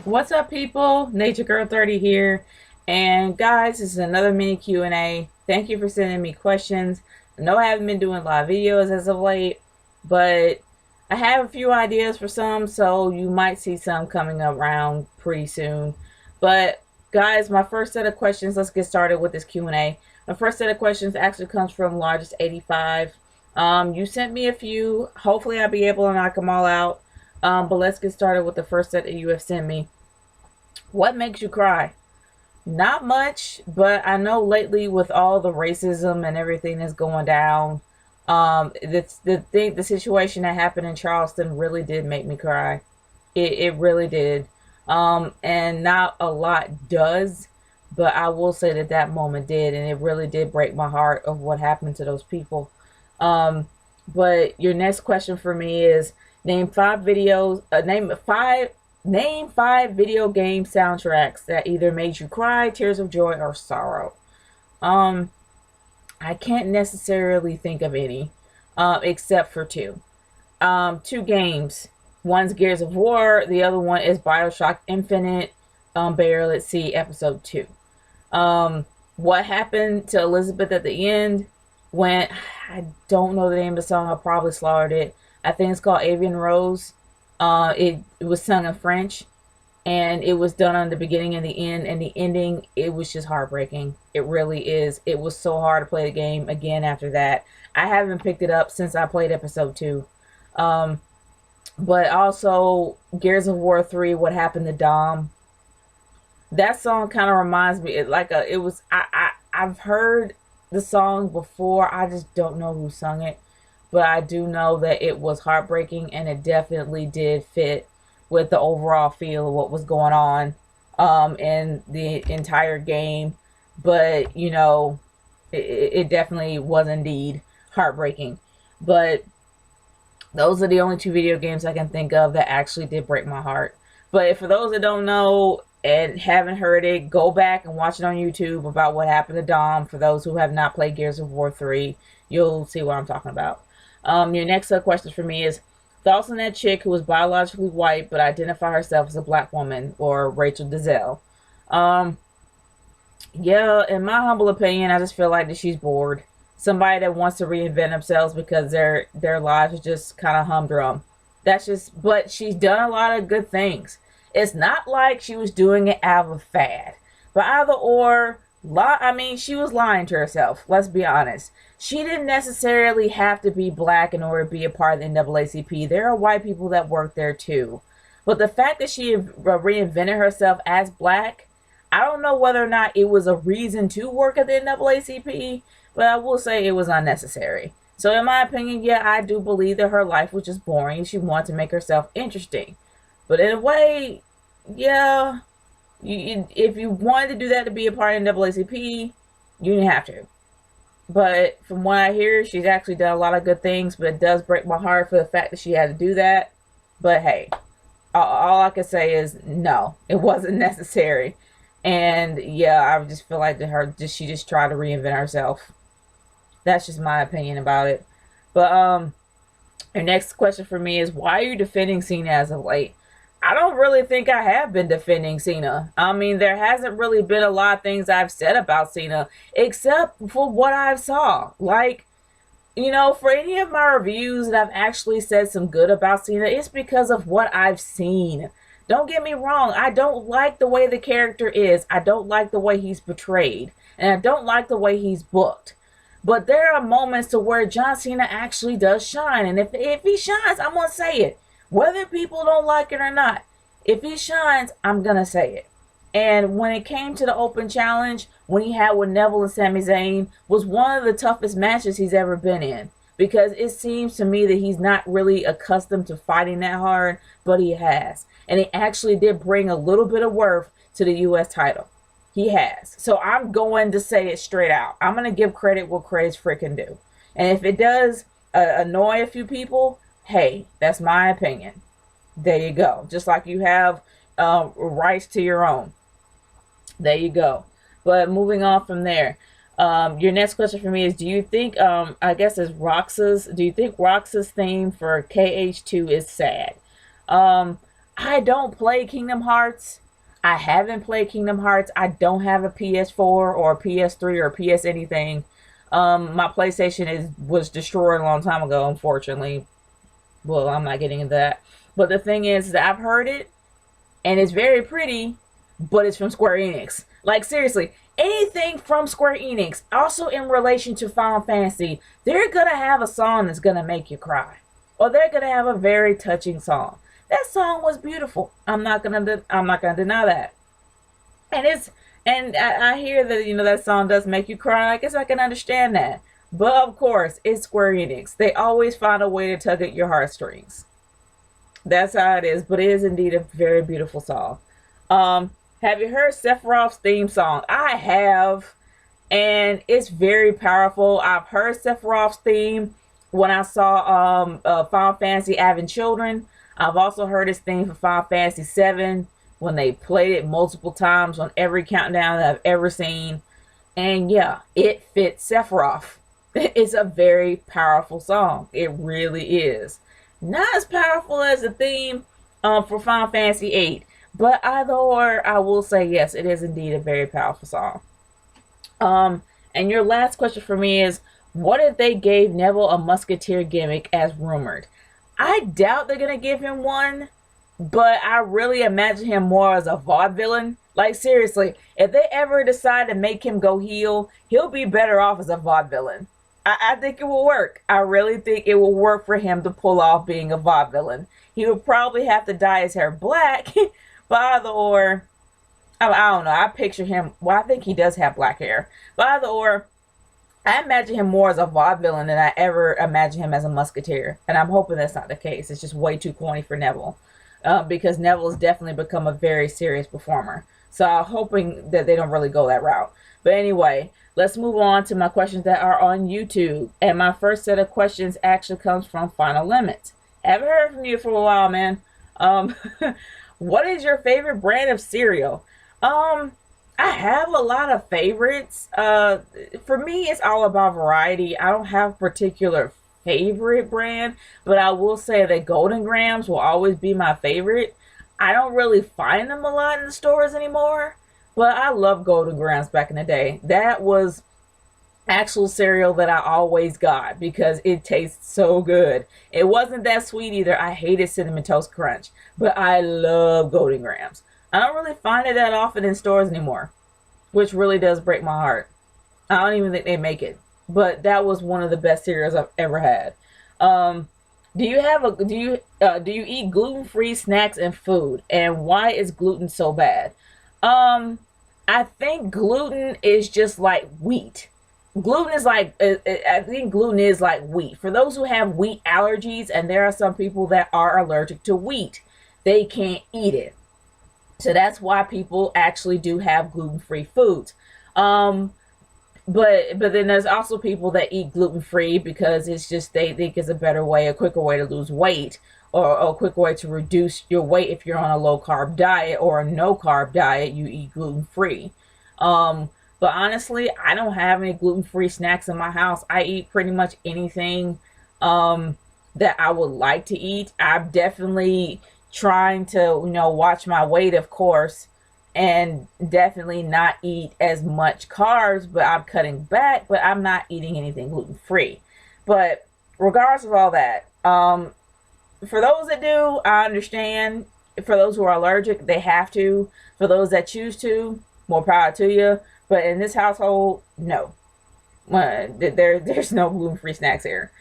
What's up, people? Nature Girl 30 here. And guys, this is another mini Q&A. Thank you for sending me questions. I know I haven't been doing live videos as of late, but I have a few ideas for some, so you might see some coming around pretty soon. But guys, my first set of questions, let's get started with this Q&A. My first set of questions actually comes from Largest 85. You sent me a few. Hopefully I'll be able to knock them all out. But let's get started with the first set that you have sent me. What makes you cry? Not much, but I know lately with all the racism and everything that's going down, the situation that happened in Charleston really did make me cry. It really did. And not a lot does, but I will say that that moment did, and it really did break my heart of what happened to those people. Um, but your next question for me is name five videos. Name five video game soundtracks that either made you cry, tears of joy, or sorrow. Um, I can't necessarily think of any, except for two. Two games. One's Gears of War. The other one is Bioshock Infinite. Bear, let's see, episode 2. What happened to Elizabeth at the end? When I don't know the name of the song, I probably slaughtered it. I think it's called Avian Rose. It was sung in French, and it was done on the beginning and the end, and the ending, it was just heartbreaking. It really is. It was so hard to play the game again after that. I haven't picked it up since I played episode 2. Um, but also Gears of War 3, What Happened to Dom. That song kind of reminds me, I've heard the song before. I just don't know who sung it, but I do know that it was heartbreaking, and it definitely did fit with the overall feel of what was going on in the entire game. But it definitely was indeed heartbreaking. But those are the only two video games I can think of that actually did break my heart. But for those that don't know and haven't heard it, go back and watch it on YouTube about what happened to Dom. For those who have not played Gears of War 3, you'll see what I'm talking about. Your next question for me is thoughts on that chick who was biologically white but identified herself as a black woman, or Rachel Dizelle. Um, yeah, in my humble opinion, I just feel like that she's bored. Somebody that wants to reinvent themselves because their lives are just kind of humdrum. That's just, but she's done a lot of good things. It's not like she was doing it out of a fad, but either or, I mean, she was lying to herself. Let's be honest. She didn't necessarily have to be black in order to be a part of the NAACP. There are white people that work there too. But the fact that she reinvented herself as black, I don't know whether or not it was a reason to work at the NAACP, but I will say it was unnecessary. So in my opinion, yeah, I do believe that her life was just boring. She wanted to make herself interesting. But in a way, yeah, if you wanted to do that to be a part of the NAACP, you didn't have to. But from what I hear, she's actually done a lot of good things, but it does break my heart for the fact that she had to do that. But hey, all I can say is no, it wasn't necessary. And yeah, I just feel like she just tried to reinvent herself. That's just my opinion about it. But your next question for me is, why are you defending Cena as of late? I don't really think I have been defending Cena. I mean, there hasn't really been a lot of things I've said about Cena, except for what I saw. Like, for any of my reviews that I've actually said some good about Cena, it's because of what I've seen. Don't get me wrong, I don't like the way the character is. I don't like the way he's portrayed. And I don't like the way he's booked. But there are moments to where John Cena actually does shine. And if he shines, I'm going to say it. Whether people don't like it or not, if he shines, I'm going to say it. And when it came to the open challenge, when he had with Neville and Sami Zayn, was one of the toughest matches he's ever been in. Because it seems to me that he's not really accustomed to fighting that hard, but he has. And he actually did bring a little bit of worth to the U.S. title. He has. So I'm going to say it straight out. I'm going to give credit what credit's freaking due. And if it does annoy a few people, hey, that's my opinion. There you go. Just like you have rights to your own. There you go. But moving on from there. Your next question for me is, do you think, I guess it's Roxas, do you think Roxas' theme for KH2 is sad? Um, I don't play Kingdom Hearts. I haven't played Kingdom Hearts. I don't have a PS4 or a PS3 or a PS anything. My PlayStation was destroyed a long time ago, unfortunately. Well, I'm not getting into that. But the thing is that I've heard it, and it's very pretty, but it's from Square Enix. Like, seriously, anything from Square Enix, also in relation to Final Fantasy, they're gonna have a song that's gonna make you cry, or they're gonna have a very touching song. That song was beautiful. I'm not gonna deny that. And I hear that that song does make you cry. I guess I can understand that. But of course, it's Square Enix. They always find a way to tug at your heartstrings. That's how it is. But it is indeed a very beautiful song. Have you heard Sephiroth's theme song? I have, and it's very powerful. I've heard Sephiroth's theme when I saw Final Fantasy Advent Children. I've also heard his theme for Final Fantasy VII when they played it multiple times on every countdown that I've ever seen. And yeah, it fits Sephiroth. It's a very powerful song. It really is. Not as powerful as the theme for Final Fantasy VIII, but either or, I will say yes, it is indeed a very powerful song. And your last question for me is, what if they gave Neville a musketeer gimmick as rumored? I doubt they're gonna give him one, but I really imagine him more as a vaudevillain. Like, seriously, if they ever decide to make him go heel, he'll be better off as a vaudevillain. I think it will work. I really think it will work for him to pull off being a vaudevillain. He would probably have to dye his hair black, but either or, I don't know. I picture him, well, I think he does have black hair, but either or, I imagine him more as a vaudevillain than I ever imagine him as a musketeer. And I'm hoping that's not the case. It's just way too corny for Neville. Because Neville has definitely become a very serious performer. So I'm hoping that they don't really go that route. But anyway, let's move on to my questions that are on YouTube. And my first set of questions actually comes from Final Limit. Haven't heard from you for a while, man. What is your favorite brand of cereal? I have a lot of favorites. For me, it's all about variety. I don't have a particular favorite brand, but I will say that Golden Grams will always be my favorite. I don't really find them a lot in the stores anymore, but I love Golden Grams back in the day. That was actual cereal that I always got because it tastes so good. It wasn't that sweet either. I hated Cinnamon Toast Crunch, but I love Golden Grams. I don't really find it that often in stores anymore, which really does break my heart. I don't even think they make it, but that was one of the best cereals I've ever had. Do you eat gluten-free snacks and food, and why is gluten so bad? I think gluten is just like wheat. Gluten is like, I think gluten is like wheat. For those who have wheat allergies, and there are some people that are allergic to wheat, they can't eat it. So that's why people actually do have gluten-free foods. But then there's also people that eat gluten-free because it's just they think it's a better way, a quicker way to lose weight, or a quicker way to reduce your weight if you're on a low-carb diet or a no-carb diet, you eat gluten-free. But honestly, I don't have any gluten-free snacks in my house. I eat pretty much anything that I would like to eat. I'm definitely trying to, watch my weight, of course, and definitely not eat as much carbs, but I'm cutting back, but I'm not eating anything gluten-free. But regardless of all that, for those that do, I understand. For those who are allergic, they have to. For those that choose to, more power to you. But in this household, no. There's no gluten-free snacks here.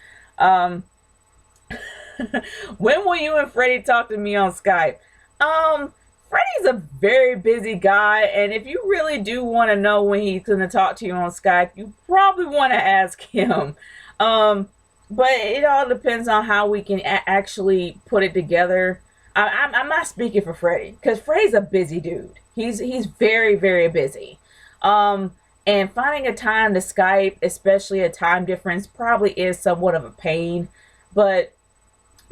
When will you and Freddie talk to me on Skype? Freddie's a very busy guy, and if you really do want to know when he's going to talk to you on Skype, you probably want to ask him. But it all depends on how we can actually put it together. I'm not speaking for Freddie, because Freddie's a busy dude. He's very, very busy. And finding a time to Skype, especially a time difference, probably is somewhat of a pain. But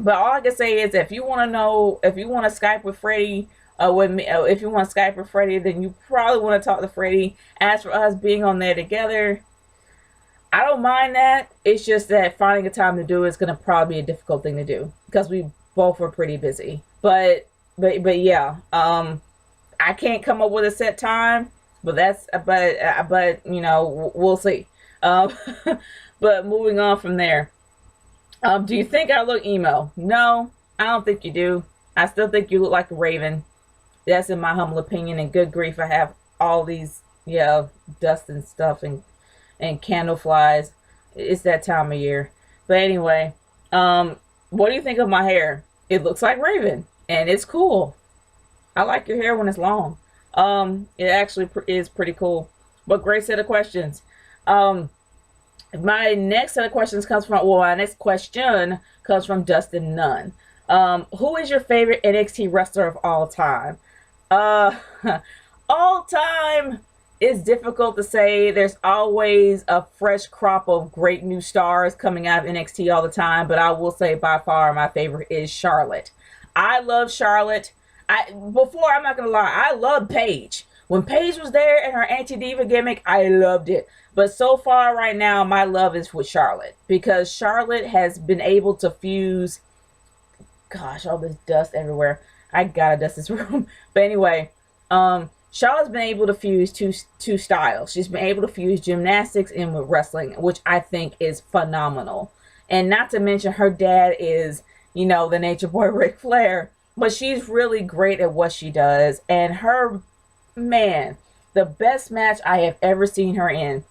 all I can say is, if you want to Skype with Freddie, if you want to Skype with Freddie, then you probably want to talk to Freddie. As for us being on there together, I don't mind that. It's just that finding a time to do it is going to probably be a difficult thing to do because we both are pretty busy. But but yeah, I can't come up with a set time, but but you know, we'll see. Um, but moving on from there, do you think I look emo? No, I don't think you do. I still think you look like a raven. That's in my humble opinion. And good grief, I have all these, yeah, dust and stuff and candle flies. It's that time of year. But anyway, what do you think of my hair? It looks like raven, and it's cool. I like your hair when it's long. It actually is pretty cool. But great set of questions. Um, my next set of questions comes from, well, my next question comes from Dustin Nunn. Who is your favorite NXT wrestler of all time? Uh, all time is difficult to say. There's always a fresh crop of great new stars coming out of NXT all the time, but I will say by far my favorite is Charlotte. I love Charlotte. I'm not gonna lie, I loved Paige. When Paige was there and her anti-diva gimmick, I loved it. But so far right now, my love is with Charlotte because Charlotte has been able to fuse, gosh, all this dust everywhere. I gotta dust this room. But anyway, Charlotte's been able to fuse two styles. She's been able to fuse gymnastics in with wrestling, which I think is phenomenal. And not to mention her dad is, you know, the Nature Boy Ric Flair. But she's really great at what she does. And her, man, the best match I have ever seen her in,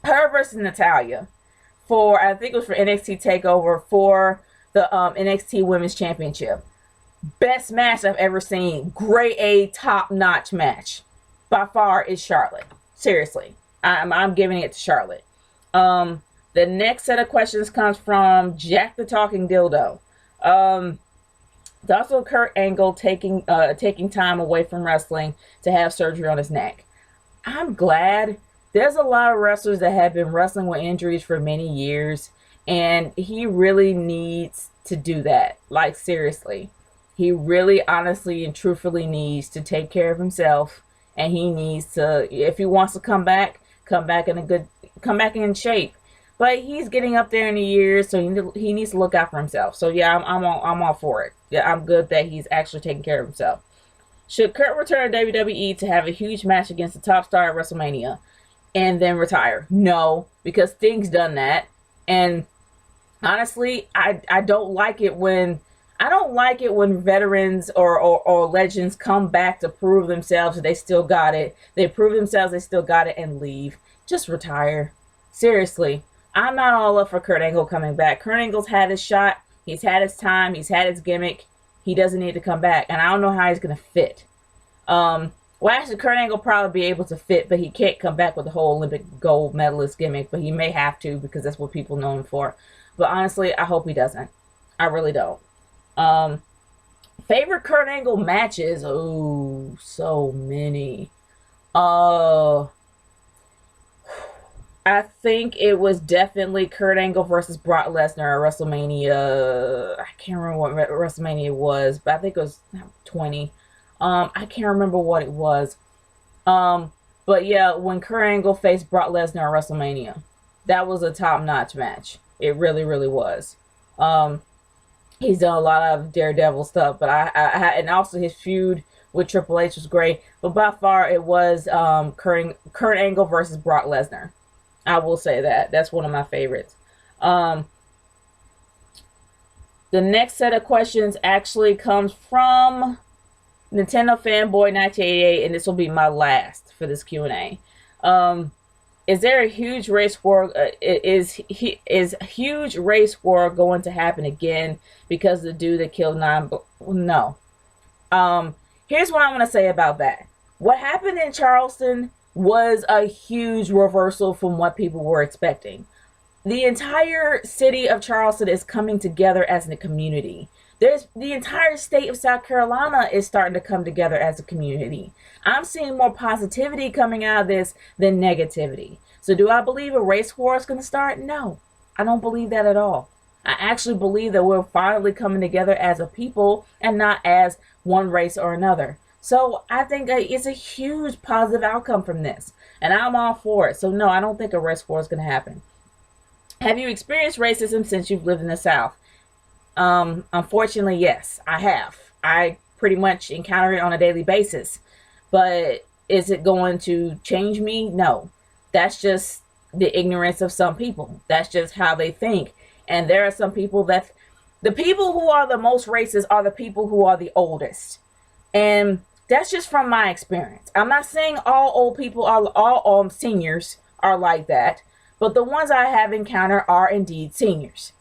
her versus Natalya, for, I think it was for NXT TakeOver for the NXT Women's Championship. Best match I've ever seen. Grade A, top-notch match. By far is Charlotte. Seriously. I'm giving it to Charlotte. The next set of questions comes from Jack the Talking Dildo. Also, Kurt Angle taking time away from wrestling to have surgery on his neck. I'm glad. There's a lot of wrestlers that have been wrestling with injuries for many years, and he really needs to do that. Like, seriously. He really, honestly, and truthfully needs to take care of himself, and he needs to, if he wants to come back in shape. But he's getting up there in the years, so he needs to look out for himself. So yeah, I'm all for it. Yeah, I'm good that he's actually taking care of himself. Should Kurt return to WWE to have a huge match against the top star at WrestleMania and then retire? No, because Sting's done that. And honestly, I don't like it when veterans or legends come back to prove themselves that they still got it. They prove themselves they still got it and leave. Just retire. Seriously. I'm not all up for Kurt Angle coming back. Kurt Angle's had his shot. He's had his time. He's had his gimmick. He doesn't need to come back. And I don't know how he's going to fit. Well, actually, Kurt Angle will probably be able to fit, but he can't come back with the whole Olympic gold medalist gimmick. But he may have to because that's what people know him for. But honestly, I hope he doesn't. I really don't. Favorite Kurt Angle matches? Oh, so many. I think it was definitely Kurt Angle versus Brock Lesnar at WrestleMania. I can't remember what WrestleMania was, but I think it was 20. I can't remember what it was. But yeah, when Kurt Angle faced Brock Lesnar at WrestleMania, that was a top-notch match. It really, really was. He's done a lot of Daredevil stuff, but and also his feud with Triple H was great. But by far, it was Kurt Angle versus Brock Lesnar. I will say that. That's one of my favorites. The next set of questions actually comes from Nintendo Fanboy 1988, and this will be my last for this Q&A. Is there a huge race war? Is huge race war going to happen again because the dude that killed No. Here's what I want to say about that. What happened in Charleston was a huge reversal from what people were expecting. The entire city of Charleston is coming together as a community. The entire state of South Carolina is starting to come together as a community. I'm seeing more positivity coming out of this than negativity. So do I believe a race war is going to start? No, I don't believe that at all. I actually believe that we're finally coming together as a people and not as one race or another. So I think it's a huge positive outcome from this. And I'm all for it. So no, I don't think a race war is going to happen. Have you experienced racism since you've lived in the South? Unfortunately, yes, I have. I pretty much encounter it on a daily basis. But is it going to change me? No. That's just the ignorance of some people. That's just how they think. And there are some people that, the people who are the most racist are the people who are the oldest. And that's just from my experience. I'm not saying all old people, all seniors are like that. But the ones I have encountered are indeed seniors.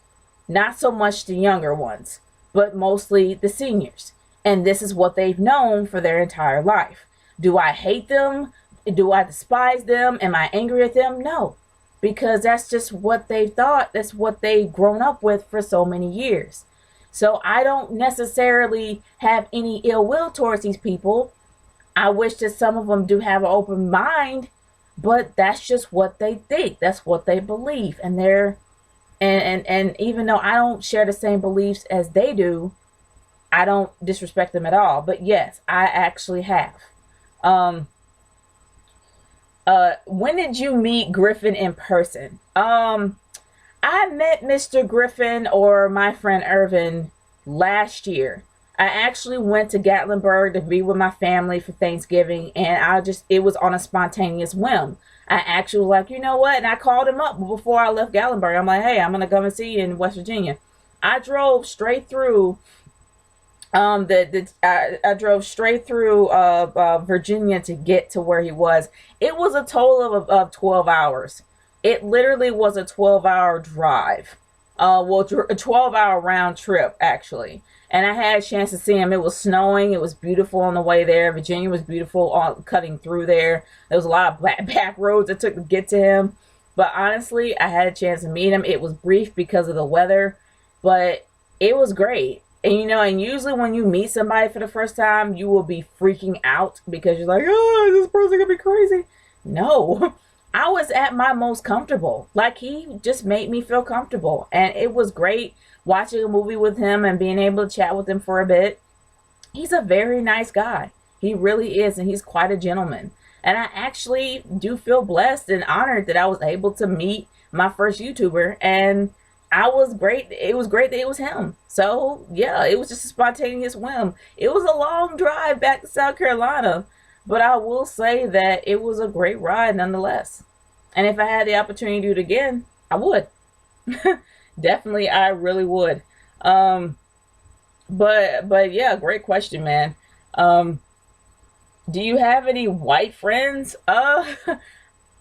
Not so much the younger ones, but mostly the seniors. And this is what they've known for their entire life. Do I hate them? Do I despise them? Am I angry at them? No. Because that's just what they've thought. That's what they've grown up with for so many years. So I don't necessarily have any ill will towards these people. I wish that some of them do have an open mind, but that's just what they think. That's what they believe. And and even though I don't share the same beliefs as they do, I don't disrespect them at all. But yes, I actually have. When did you meet Griffin in person? I met Mr. Griffin, or my friend Irvin, last year. I actually went to Gatlinburg to be with my family for Thanksgiving, and it was on a spontaneous whim. I actually was like, you know what? And I called him up before I left Gatlinburg. I'm like, hey, I'm going to come and see you in West Virginia. I drove straight through I drove straight through Virginia to get to where he was. It was a total of 12 hours. It literally was a 12-hour drive. Well, a 12-hour round trip, actually. And I had a chance to see him. It was snowing. It was beautiful on the way there. Virginia was beautiful cutting through there. There was a lot of back roads it took to get to him. But honestly, I had a chance to meet him. It was brief because of the weather, but it was great. And you know, and usually when you meet somebody for the first time, you will be freaking out because you're like, oh, is this person gonna be crazy? No, I was at my most comfortable. Like, he just made me feel comfortable. And it was great watching a movie with him and being able to chat with him for a bit. He's a very nice guy. He really is. And he's quite a gentleman. And I actually do feel blessed and honored that I was able to meet my first YouTuber. And I was great. It was great that it was him. So yeah, it was just a spontaneous whim. It was a long drive back to South Carolina, but I will say that it was a great ride nonetheless. And if I had the opportunity to do it again, I would. Definitely, I really would. But yeah, great question, man. Do you have any white friends? Well,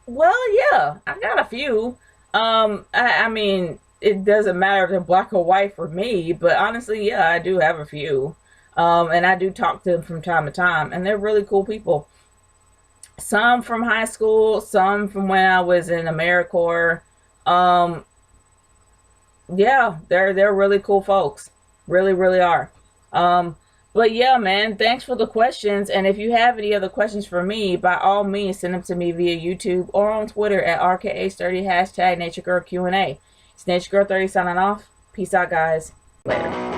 yeah, I got a few. I mean, it doesn't matter if they're black or white for me, but honestly, yeah, I do have a few. And I do talk to them from time to time, and they're really cool people. Some from high school, some from when I was in AmeriCorps. Yeah, they're really cool folks. Really, really are. But yeah, man, thanks for the questions. And if you have any other questions for me, by all means, send them to me via YouTube or on Twitter at RKH30 #NatureGirlQ&A. It's NatureGirl30 signing off. Peace out, guys. Later.